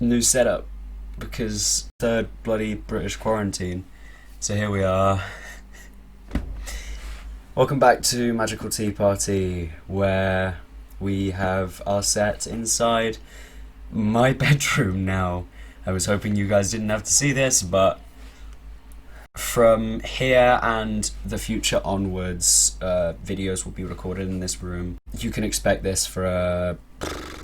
New setup, because third bloody British quarantine. So here we are. Welcome back to Magical Tea Party, where we have our set inside my bedroom now. I was hoping you guys didn't have to see this, but from here and the future onwards, videos will be recorded in this room. You can expect this for a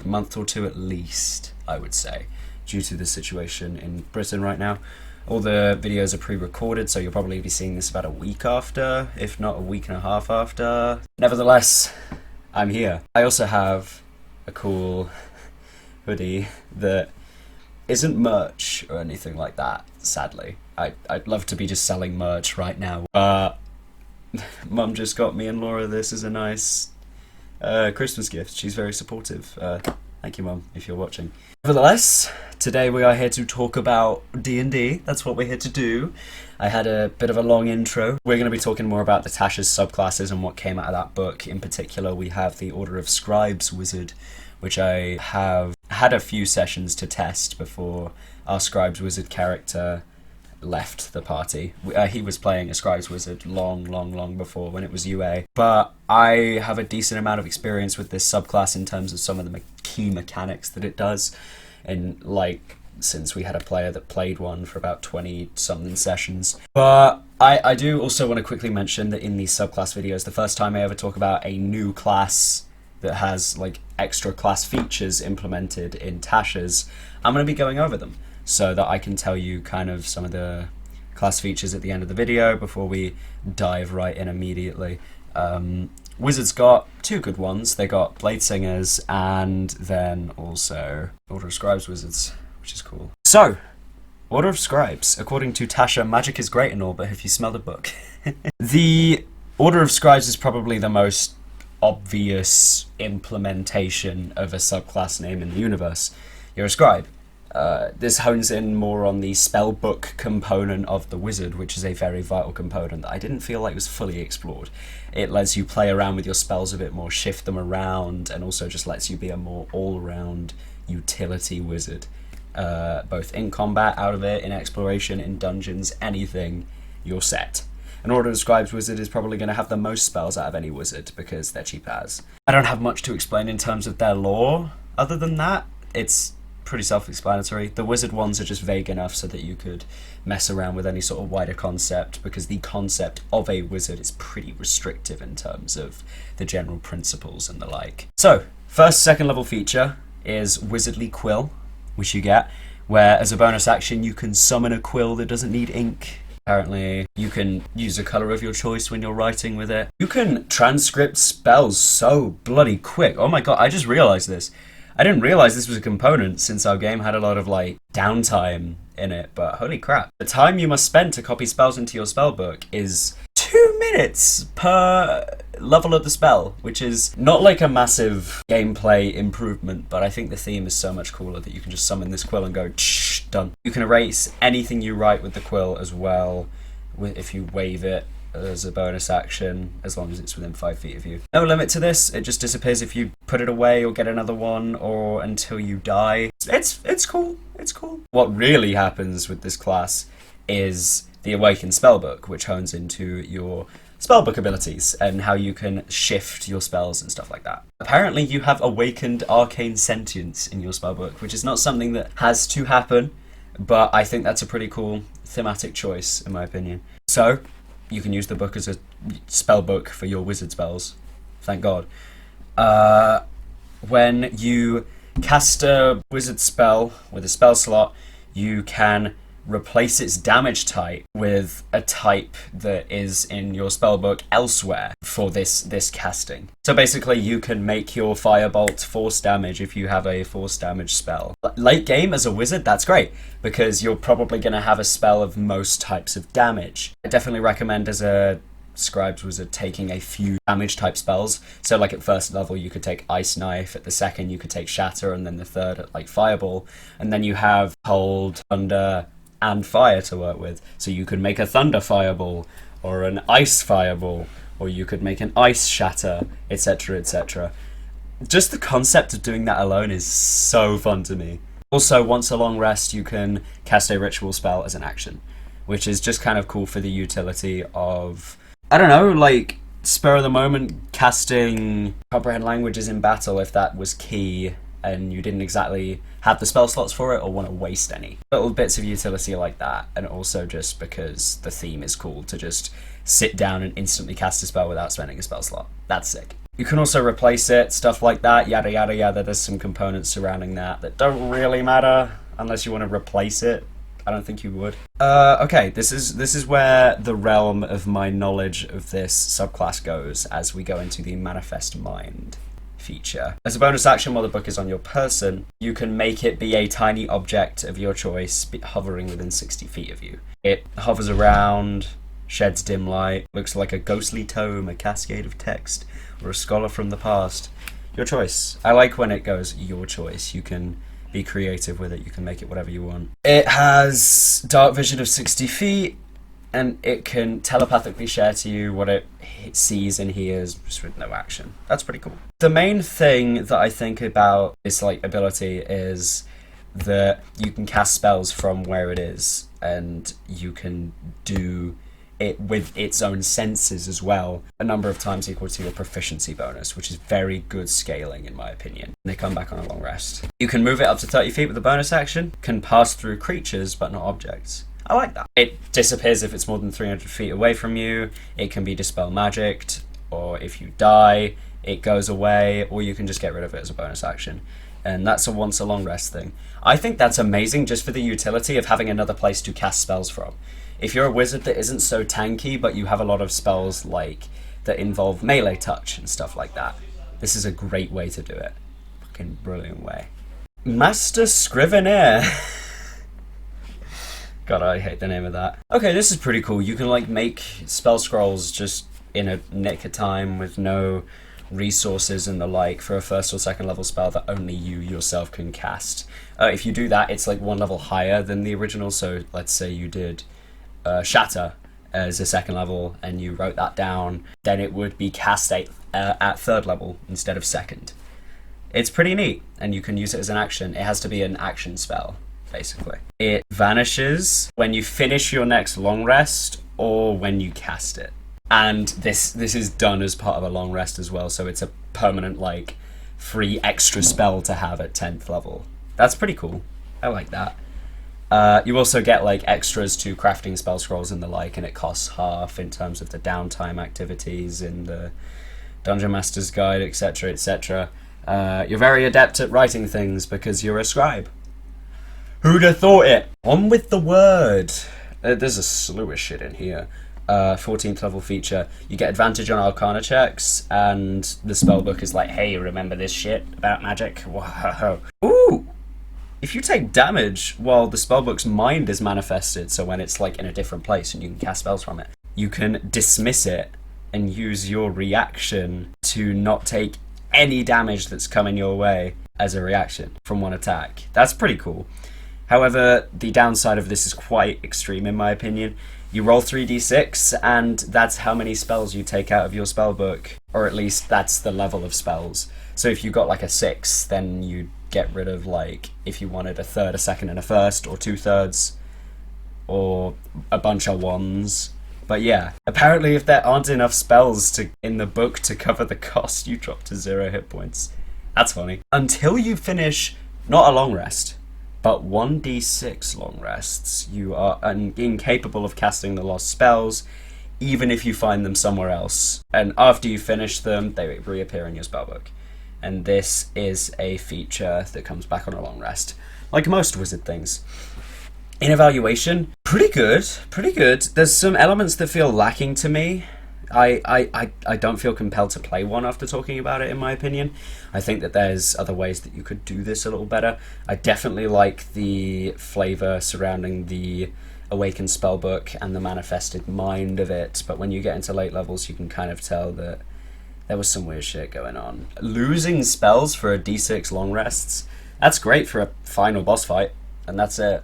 month or two at least, I would say, due to the situation in Britain right now. All the videos are pre-recorded, so you'll probably be seeing this about a week after, if not a week and a half after. Nevertheless, I'm here. I also have a cool hoodie that isn't merch or anything like that, sadly. I'd love to be just selling merch right now. Mum just got me and Laura this as a nice Christmas gift. She's very supportive. Thank you, Mum, if you're watching. Nevertheless, today we are here to talk about D&D. That's what we're here to do. I had a bit of a long intro. We're going to be talking more about the Tasha's subclasses and what came out of that book. In particular, we have the Order of Scribes Wizard, which I have had a few sessions to test before our Scribes Wizard character left the party. He was playing a Scribes Wizard long before, when it was UA. But I have a decent amount of experience with this subclass in terms of some of the key mechanics that it does. And since we had a player that played one for about 20-something sessions. But I do also want to quickly mention that in these subclass videos, the first time I ever talk about a new class that has extra class features implemented in Tasha's, I'm going to be going over them, so that I can tell you kind of some of the class features at the end of the video before we dive right in immediately. Wizards got two good ones. They got Blade Singers and then also Order of Scribes Wizards, which is cool. So, Order of Scribes. According to Tasha, magic is great and all, but have you smelled the book? The Order of Scribes is probably the most obvious implementation of a subclass name in the universe. You're a scribe. This hones in more on the Spellbook component of the wizard, which is a very vital component that I didn't feel like was fully explored. It lets you play around with your spells a bit more, shift them around, and also just lets you be a more all-round utility wizard. Both in combat, out of it, in exploration, in dungeons, anything, you're set. An Order of Scribes Wizard is probably going to have the most spells out of any wizard because they're cheap as. I don't have much to explain in terms of their lore. Other than that, it's pretty self-explanatory. The wizard ones are just vague enough so that you could mess around with any sort of wider concept, because the concept of a wizard is pretty restrictive in terms of the general principles and the like. So, first second level feature is Wizardly Quill, which you get, where as a bonus action you can summon a quill that doesn't need ink. Apparently, you can use a colour of your choice when you're writing with it. You can transcript spells so bloody quick. Oh my god, I just realised this. I didn't realise this was a component since our game had a lot of downtime in it, but holy crap. The time you must spend to copy spells into your spellbook is 2 minutes per level of the spell, which is not a massive gameplay improvement, but I think the theme is so much cooler that you can just summon this quill and go, done. You can erase anything you write with the quill as well, if you wave it as a bonus action, as long as it's within 5 feet of you. No limit to this, it just disappears if you put it away or get another one, or until you die. It's cool, it's cool. What really happens with this class is the Awakened Spellbook, which hones into your spellbook abilities and how you can shift your spells and stuff like that. Apparently you have Awakened Arcane Sentience in your spellbook, which is not something that has to happen, but I think that's a pretty cool thematic choice, in my opinion. So, you can use the book as a spell book for your wizard spells. Thank God. When you cast a wizard spell with a spell slot, you can replace its damage type with a type that is in your spellbook elsewhere for this casting. So basically you can make your firebolt force damage if you have a force damage spell. Late game as a wizard, that's great, because you're probably going to have a spell of most types of damage. I definitely recommend as a Scribes Wizard taking a few damage type spells. So at first level you could take Ice Knife, at the second you could take Shatter, and then the third at Fireball, and then you have Cold, Thunder, and Fire to work with. So you could make a Thunder Fireball, or an Ice Fireball, or you could make an Ice Shatter, etc, etc. Just the concept of doing that alone is so fun to me. Also, once a long rest, you can cast a ritual spell as an action, which is just kind of cool for the utility of, I don't know, like, spur of the moment casting Comprehend Languages in battle if that was key and you didn't exactly have the spell slots for it or want to waste any. Little bits of utility like that, and also just because the theme is cool to just sit down and instantly cast a spell without spending a spell slot. That's sick. You can also replace it, stuff like that, yada yada yada. There's some components surrounding that don't really matter unless you want to replace it. I don't think you would. Okay, this is where the realm of my knowledge of this subclass goes as we go into the Manifest Mind feature. As a bonus action while the book is on your person, you can make it be a tiny object of your choice hovering within 60 feet of you. It hovers around, sheds dim light, looks like a ghostly tome, a cascade of text, or a scholar from the past. Your choice. I like when it goes your choice. You can be creative with it, you can make it whatever you want. It has dark vision of 60 feet, and it can telepathically share to you what it sees and hears just with no action. That's pretty cool. The main thing that I think about this ability is that you can cast spells from where it is, and you can do it with its own senses as well, a number of times equal to your proficiency bonus, which is very good scaling in my opinion. They come back on a long rest. You can move it up to 30 feet with a bonus action, can pass through creatures but not objects. I like that. It disappears if it's more than 300 feet away from you, it can be dispel magicked, or if you die, it goes away, or you can just get rid of it as a bonus action. And that's a once a long rest thing. I think that's amazing just for the utility of having another place to cast spells from. If you're a wizard that isn't so tanky, but you have a lot of spells that involve melee touch and stuff like that, this is a great way to do it. Fucking brilliant way. Master Scrivener. God, I hate the name of that. Okay, this is pretty cool. You can make spell scrolls just in a nick of time with no resources and the like for a first or second level spell that only you yourself can cast. If you do that, it's one level higher than the original. So let's say you did Shatter as a second level and you wrote that down, then it would be cast at third level instead of second. It's pretty neat, and you can use it as an action. It has to be an action spell, basically. It vanishes when you finish your next long rest or when you cast it. And this is done as part of a long rest as well, so it's a permanent free extra spell to have at 10th level. That's pretty cool. I like that. You also get extras to crafting spell scrolls and the like, and it costs half in terms of the downtime activities in the Dungeon Master's Guide, etc, etc. You're very adept at writing things because you're a scribe. Who'd have thought it? On with the word. There's a slew of shit in here. 14th level feature. You get advantage on Arcana checks, and the spellbook is hey, remember this shit about magic? Whoa. Ooh! If you take damage while the spellbook's mind is manifested, so when it's in a different place and you can cast spells from it, you can dismiss it and use your reaction to not take any damage that's coming your way as a reaction from one attack. That's pretty cool. However, the downside of this is quite extreme in my opinion. You roll 3d6 and that's how many spells you take out of your spellbook, or at least that's the level of spells. So if you got a 6, then you get rid of if you wanted a third, a second, and a first, or 2/3, or a bunch of ones. But yeah, apparently if there aren't enough spells in the book to cover the cost, you drop to 0 hit points. That's funny. Until you finish not a long rest, but 1d6 long rests, you are incapable of casting the lost spells, even if you find them somewhere else. And after you finish them, they reappear in your spellbook. And this is a feature that comes back on a long rest, like most wizard things. In evaluation, pretty good. There's some elements that feel lacking to me. I don't feel compelled to play one after talking about it, in my opinion. I think that there's other ways that you could do this a little better. I definitely like the flavor surrounding the Awakened Spellbook and the manifested mind of it, but when you get into late levels, you can kind of tell that there was some weird shit going on. Losing spells for a d6 long rests, that's great for a final boss fight, and that's it.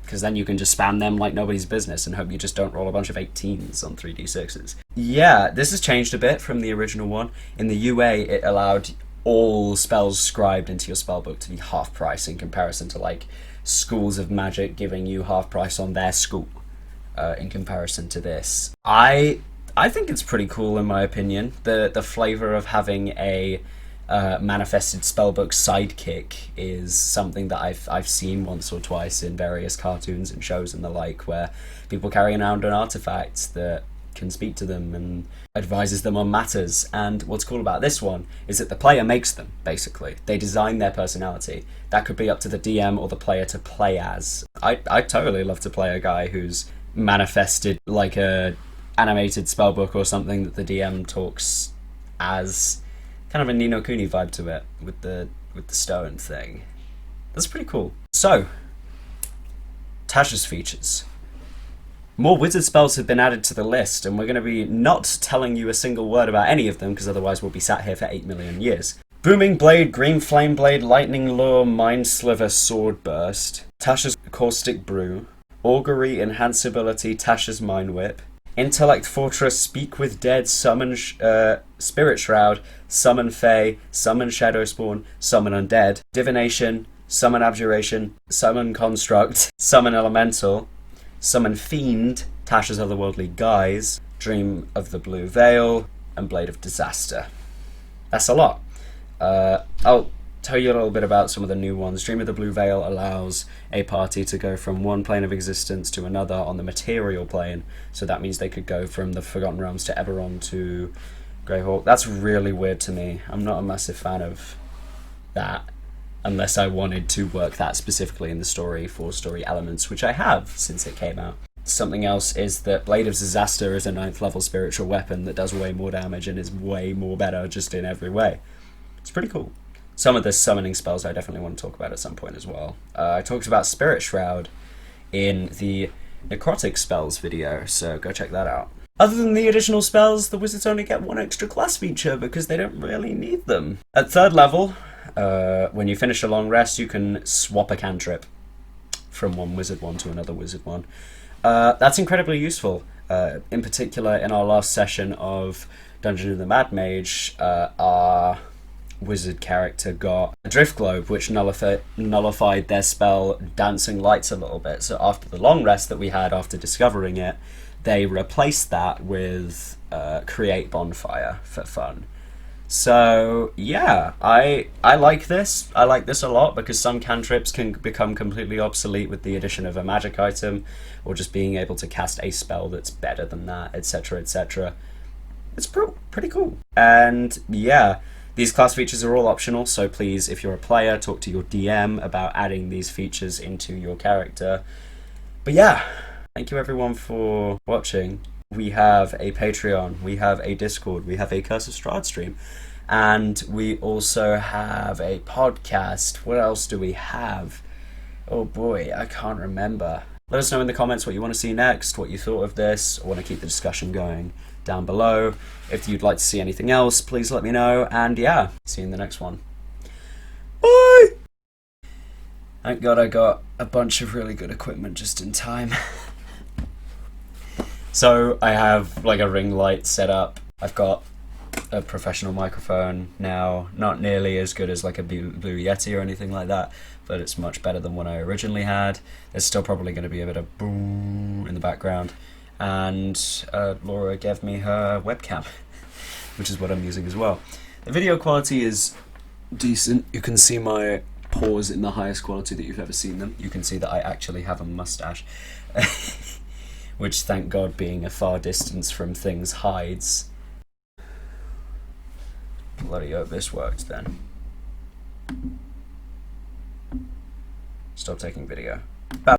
Because then you can just spam them like nobody's business and hope you just don't roll a bunch of 18s on 3d6s. Yeah, this has changed a bit from the original one. In the UA, it allowed all spells scribed into your spellbook to be half price in comparison to like schools of magic giving you half price on their school in comparison to this. I think it's pretty cool in my opinion. The flavor of having a manifested spellbook sidekick is something that I've seen once or twice in various cartoons and shows and the like, where people carry around an artifact that can speak to them and advises them on matters. And what's cool about this one is that the player makes them, basically. They design their personality. That could be up to the DM or the player to play as. I'd totally love to play a guy who's manifested like a animated spellbook or something that the DM talks as. Kind of a Ni no Kuni vibe to it with the stone thing. That's pretty cool. So, Tasha's features. More wizard spells have been added to the list, and we're going to be not telling you a single word about any of them, because otherwise we'll be sat here for 8 million years. Booming Blade, Green Flame Blade, Lightning Lure, Mind Sliver, Sword Burst, Tasha's Caustic Brew, Augury Enhanceability, Tasha's Mind Whip, Intellect Fortress, Speak with Dead, Summon Spirit Shroud, Summon Fae, Summon Shadow Spawn, Summon Undead, Divination, Summon Abjuration, Summon Construct, Summon Elemental, Summon Fiend, Tasha's Otherworldly Guise, Dream of the Blue Veil, and Blade of Disaster. That's a lot. I'll tell you a little bit about some of the new ones. Dream of the Blue Veil allows a party to go from one plane of existence to another on the material plane, so that means they could go from the Forgotten Realms to Eberron to Greyhawk. That's really weird to me. I'm not a massive fan of that, unless I wanted to work that specifically in the story for story elements, which I have since it came out. Something else is that Blade of Disaster is a 9th level spiritual weapon that does way more damage and is way more better just in every way. It's pretty cool. Some of the summoning spells I definitely want to talk about at some point as well. I talked about Spirit Shroud in the Necrotic Spells video, so go check that out. Other than the additional spells, the wizards only get one extra class feature because they don't really need them. At 3rd level, when you finish a long rest, you can swap a cantrip from one wizard one to another wizard one. That's incredibly useful. In particular, in our last session of Dungeon of the Mad Mage, our wizard character got a Drift Globe, which nullified their spell Dancing Lights a little bit. So after the long rest that we had after discovering it, they replaced that with Create Bonfire for fun. So yeah, I like this. I like this a lot because some cantrips can become completely obsolete with the addition of a magic item, or just being able to cast a spell that's better than that, etc, etc. It's pretty cool. And yeah, these class features are all optional, so please, if you're a player, talk to your DM about adding these features into your character. But yeah, thank you everyone for watching. We have a Patreon, we have a Discord, we have a Curse of Strahd stream, and we also have a podcast. What else do we have? Oh boy, I can't remember. Let us know in the comments what you want to see next, what you thought of this. I want to keep the discussion going down below. If you'd like to see anything else, please let me know, and yeah, see you in the next one. Bye! Thank God I got a bunch of really good equipment just in time. So I have like a ring light set up. I've got a professional microphone now, not nearly as good as like a Blue Yeti or anything like that, but it's much better than what I originally had. There's still probably going to be a bit of boom in the background. And Laura gave me her webcam, which is what I'm using as well. The video quality is decent. You can see my pores in the highest quality that you've ever seen them. You can see that I actually have a mustache. Which, thank God, being a far distance from things hides. Bloody hope this worked then. Stop taking video. Bye.